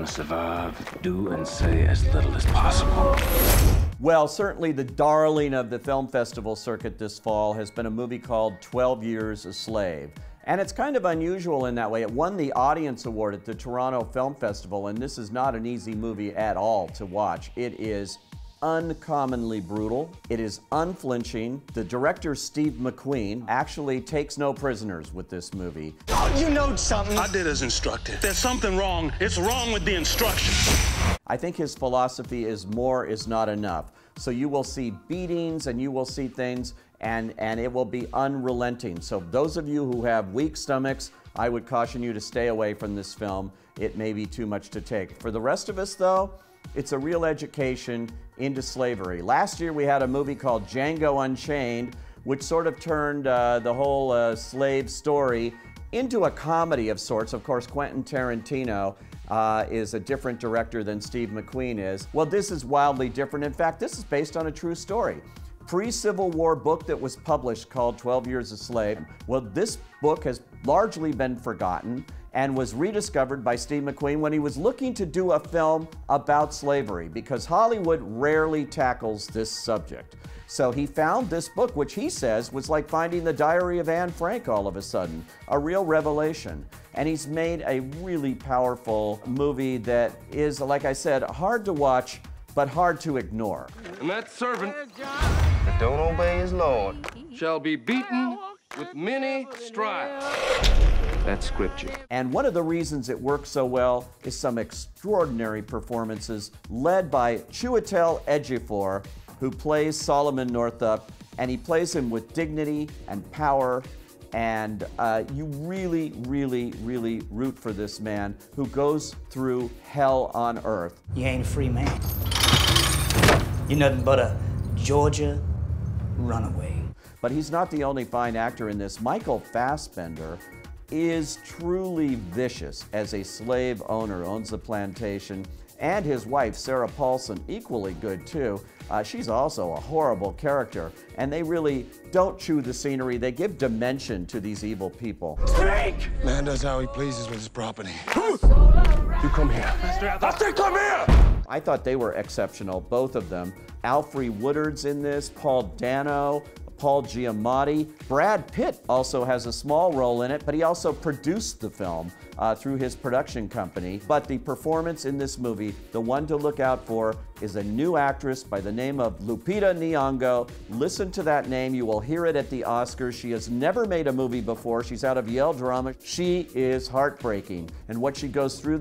want to survive, do and say as little as possible. Well, certainly the darling of the film festival circuit this fall has been a movie called 12 Years a Slave. And it's kind of unusual in that way. It won the Audience Award at the Toronto Film Festival, and this is not an easy movie at all to watch. It is uncommonly brutal. It is unflinching. The director, Steve McQueen, actually takes no prisoners with this movie. Oh, you know something. I did as instructed. There's something wrong. It's wrong with the instructions. I think his philosophy is more is not enough. So you will see beatings and you will see things, and it will be unrelenting. So those of you who have weak stomachs, I would caution you to stay away from this film. It may be too much to take. For the rest of us, though, it's a real education into slavery. Last year we had a movie called Django Unchained, which sort of turned the whole slave story into a comedy of sorts. Of course, Quentin Tarantino is a different director than Steve McQueen is. Well, this is wildly different. In fact, this is based on a true story. Pre-Civil War book that was published called 12 Years a Slave. Well, this book has largely been forgotten and was rediscovered by Steve McQueen when he was looking to do a film about slavery, because Hollywood rarely tackles this subject. So he found this book, which he says was like finding the Diary of Anne Frank all of a sudden, a real revelation. And he's made a really powerful movie that is, like I said, hard to watch, but hard to ignore. And that servant that don't obey his Lord shall be beaten with many stripes. That's scripture. And one of the reasons it works so well is some extraordinary performances led by Chiwetel Ejiofor, who plays Solomon Northup, and he plays him with dignity and power, and you really, really, really root for this man who goes through hell on earth. You ain't a free man. You're nothing but a Georgia runaway. But he's not the only fine actor in this. Michael Fassbender is truly vicious as a slave owner, owns the plantation, and his wife, Sarah Paulson, equally good too. She's also a horrible character, and they really don't chew the scenery. They give dimension to these evil people. Speak! Man does how he pleases with his property. You come here. I said come here! I thought they were exceptional, both of them. Alfre Woodard's in this, Paul Dano, Paul Giamatti. Brad Pitt also has a small role in it, but he also produced the film through his production company. But the performance in this movie, the one to look out for, is a new actress by the name of Lupita Nyong'o. Listen to that name. You will hear it at the Oscars. She has never made a movie before. She's out of Yale Drama. She is heartbreaking. And what she goes through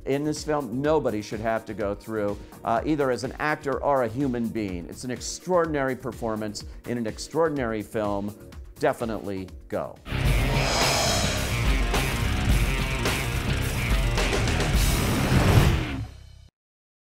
in this film, nobody should have to go through, either as an actor or a human being. It's an extraordinary performance in an extraordinary film. Definitely go.